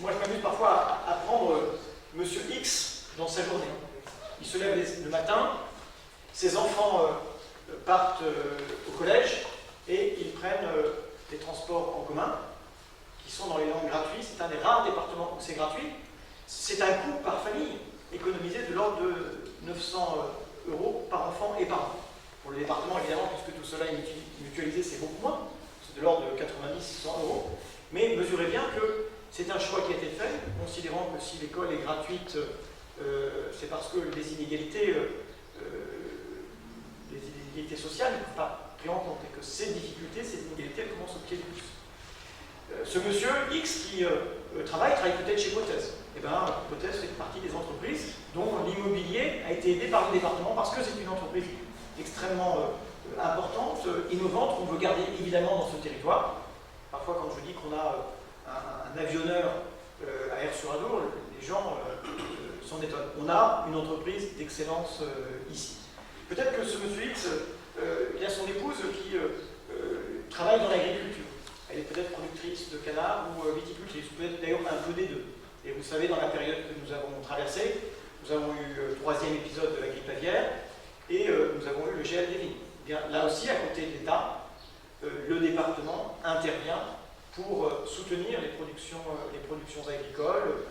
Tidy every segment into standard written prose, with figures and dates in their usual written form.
moi je m'amuse parfois à prendre Monsieur X dans sa journée. Il se lève le matin, ses enfants partent au collège et ils prennent les transports en commun qui sont dans les langues gratuites. C'est un des rares départements où c'est gratuit. C'est un coût par famille économisé de l'ordre de 900 € par enfant et par an. Pour le département, évidemment, puisque tout cela est mutualisé, c'est beaucoup moins. C'est de l'ordre de 90-100 €. Mais mesurez bien que c'est un choix qui a été fait, considérant que si l'école est gratuite, c'est parce que les inégalités sociales ne peuvent pas pris en compte, et que ces difficultés, ces inégalités, elles commencent au pied du pouce. Ce monsieur X qui travaille peut-être chez Pothès. Eh bien, Pothès fait partie des entreprises dont l'immobilier a été aidé par le département parce que c'est une entreprise extrêmement importante, innovante, qu'on veut garder évidemment dans ce territoire. Parfois, quand je dis qu'on a un avionneur à Aire-sur-Adour, les gens s'en étonnent. On a une entreprise d'excellence ici. Peut-être que ce monsieur X, il a son épouse qui travaille dans l'agriculture. Elle est peut-être productrice de canards ou viticultrice, peut-être d'ailleurs un peu des deux. Et vous savez, dans la période que nous avons traversée, nous avons eu le 3e épisode de la grippe aviaire et nous avons eu le gel des vignes. Bien, là aussi, à côté de l'État, le département intervient pour soutenir les productions agricoles,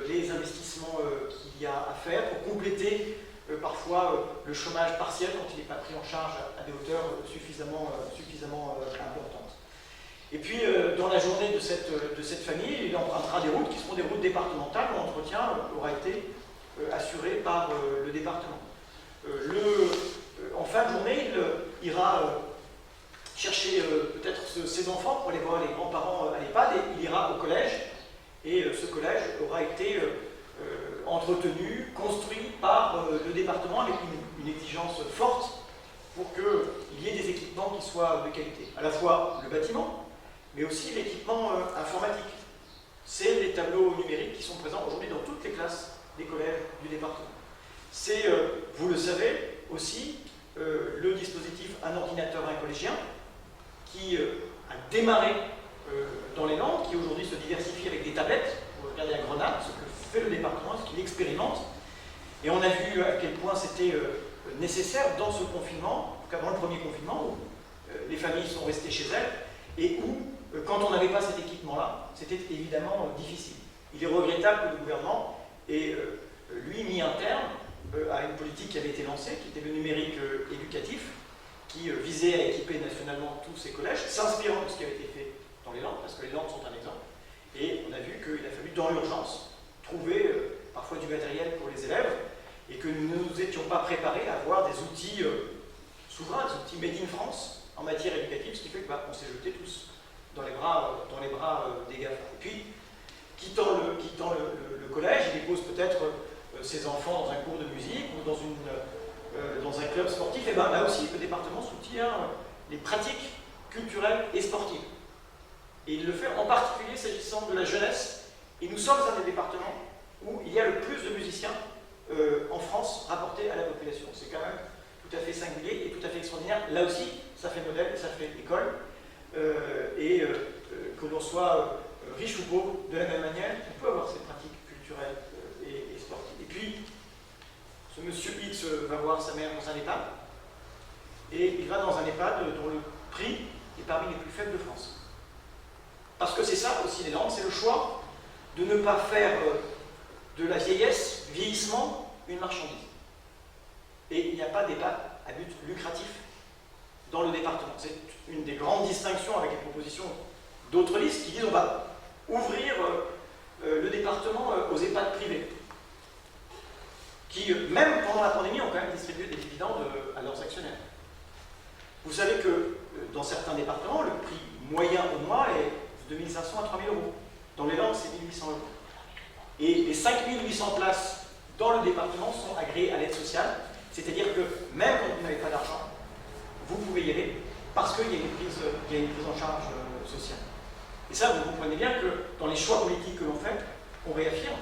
les investissements qu'il y a à faire pour compléter parfois le chômage partiel quand il n'est pas pris en charge à des hauteurs suffisamment importantes. Et puis, dans la journée de cette famille, il empruntera des routes qui seront des routes départementales où l'entretien aura été assuré par le département. En fin de journée, il ira chercher peut-être ses enfants pour aller voir les grands-parents à l'EHPAD, et il ira au collège, et ce collège aura été entretenu, construit par le département avec une exigence forte pour qu'il y ait des équipements qui soient de qualité. À la fois le bâtiment, mais aussi l'équipement informatique. C'est les tableaux numériques qui sont présents aujourd'hui dans toutes les classes des collèges du département. C'est, vous le savez, aussi le dispositif Un ordinateur, un collégien, qui a démarré dans les Landes, qui aujourd'hui se diversifie avec des tablettes. Vous regardez à Grenade, ce que fait le département, ce qu'il expérimente. Et on a vu à quel point c'était nécessaire dans ce confinement, en tout cas dans le premier confinement, où les familles sont restées chez elles, et où, quand on n'avait pas cet équipement-là, c'était évidemment difficile. Il est regrettable que le gouvernement ait, lui, mis un terme à une politique qui avait été lancée, qui était le numérique éducatif, qui visait à équiper nationalement tous ces collèges, s'inspirant de ce qui avait été fait dans les Landes, parce que les Landes sont un exemple. Et on a vu qu'il a fallu, dans l'urgence, trouver parfois du matériel pour les élèves, et que nous ne nous étions pas préparés à avoir des outils souverains, des outils made in France en matière éducative, ce qui fait qu'on s'est jetés tous dans les bras des GAFA. Et puis, quittant le collège, il dépose peut-être ses enfants dans un cours de musique ou dans un club sportif. Et bien là aussi, le département soutient les pratiques culturelles et sportives. Et il le fait en particulier s'agissant de la jeunesse. Et nous sommes un des départements où il y a le plus de musiciens en France rapportés à la population. C'est quand même tout à fait singulier et tout à fait extraordinaire. Là aussi, ça fait modèle, ça fait école. Que l'on soit riche ou pauvre, de la même manière, on peut avoir ces pratiques culturelles et sportives. Et puis, ce monsieur X va voir sa mère dans un EHPAD, et il va dans un EHPAD dont le prix est parmi les plus faibles de France. Parce que c'est ça aussi les Landes, c'est le choix de ne pas faire de la vieillesse, du vieillissement, une marchandise. Et il n'y a pas d'EHPAD à but lucratif dans le département. C'est une des grandes distinctions avec les propositions d'autres listes qui disent on va ouvrir le département aux EHPAD privés, qui, même pendant la pandémie, ont quand même distribué des dividendes à leurs actionnaires. Vous savez que dans certains départements, le prix moyen au mois est de 2 500 à 3 000 €. Dans les Landes, c'est 1 800 €. Et les 5 800 places dans le département sont agréées à l'aide sociale, c'est-à-dire que même quand vous n'avez pas d'argent, vous pouvez y aller parce qu'il y a une prise en charge sociale. Et ça, vous comprenez bien que dans les choix politiques que l'on fait, on réaffirme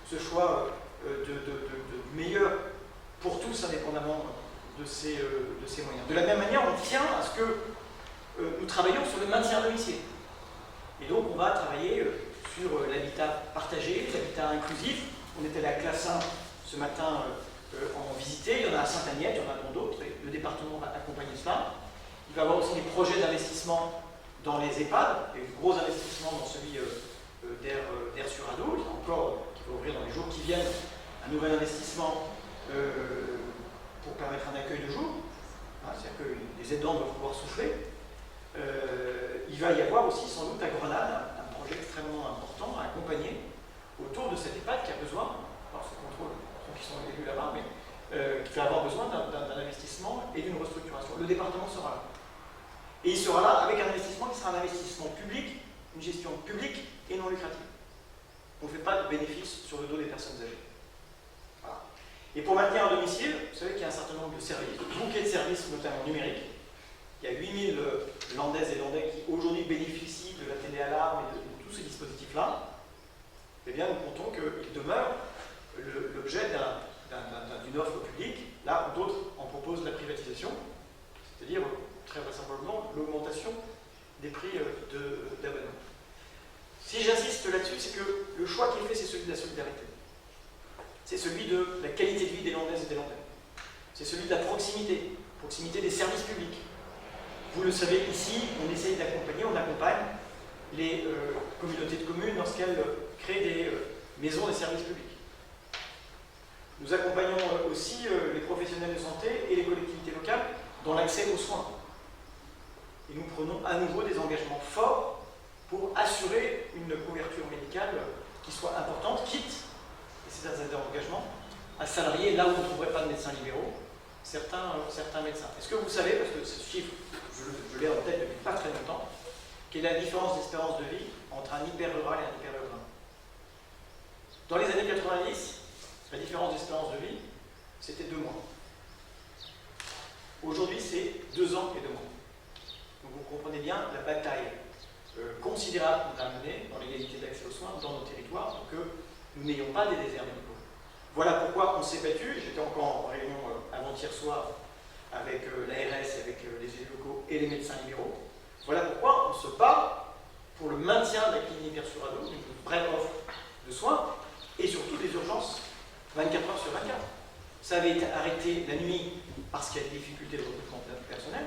ce choix de meilleur pour tous, indépendamment de ces moyens. De la même manière, on tient à ce que nous travaillions sur le maintien à domicile. Et donc, on va travailler sur l'habitat partagé, l'habitat inclusif. On était à la classe 1 ce matin en visiter, il y en a à Saint-Agnès, il y en a dans d'autres, et le département va accompagner cela. Il va y avoir aussi des projets d'investissement dans les EHPAD, et de gros investissements dans celui d'Air sur Ado, il y en a encore qui va ouvrir dans les jours qui viennent, un nouvel investissement pour permettre un accueil de jour, c'est-à-dire que les aidants doivent pouvoir souffler. Il va y avoir aussi sans doute à Grenade un projet extrêmement important à accompagner autour de cette EHPAD qui a besoin, par ce contrôle, ceux qui sont élus là-bas, mais qui va avoir besoin d'un investissement et d'une restructuration. Le département sera là. Et il sera là avec un investissement qui sera un investissement public, une gestion publique et non lucrative. On ne fait pas de bénéfices sur le dos des personnes âgées. Voilà. Et pour maintenir un domicile, vous savez qu'il y a un certain nombre de services, de bouquets de services, notamment numériques. Il y a 8000 Landaises et Landais qui aujourd'hui bénéficient de la téléalarme et de tous ces dispositifs-là. Eh bien, nous comptons qu'ils demeurent l'objet d'une offre publique, là où d'autres en proposent la privatisation, c'est-à-dire très vraisemblablement l'augmentation des prix d'abonnement. Si j'insiste là-dessus, c'est que le choix qui est fait, c'est celui de la solidarité. C'est celui de la qualité de vie des Landaises et des Landais. C'est celui de la proximité des services publics. Vous le savez, ici, on essaye d'accompagner, on accompagne les communautés de communes lorsqu'elles créent des maisons des services publics. Nous accompagnons aussi les professionnels de santé et les collectivités locales dans l'accès aux soins. Et nous prenons à nouveau des engagements forts pour assurer une couverture médicale qui soit importante, quitte, et c'est un engagements, à salarier là où on ne trouverait pas de médecins libéraux, certains médecins. Est-ce que vous savez, parce que ce chiffre, je l'ai en tête depuis pas très longtemps, quelle est la différence d'espérance de vie entre un hyper-rural et un hyper-urbain? Dans les années 90, la différence d'espérance de vie, c'était 2 mois. Aujourd'hui, c'est 2 ans et 2 mois. Donc vous comprenez bien la bataille considérable qu'on a menée dans l'égalité d'accès aux soins dans nos territoires pour que nous n'ayons pas des déserts médicaux. Voilà pourquoi on s'est battu. J'étais encore en réunion avant-hier soir avec l'ARS, avec les élus locaux et les médecins libéraux. Voilà pourquoi on se bat pour le maintien de la clinique Air sur Ado, une vraie offre de soins et surtout des urgences 24 heures sur 24. Ça avait été arrêté la nuit parce qu'il y a des difficultés de recrutement personnel,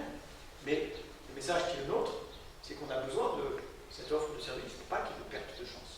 mais le message qui est le nôtre, c'est qu'on a besoin de cette offre de service pour pas qu'il y ait de perte de chance.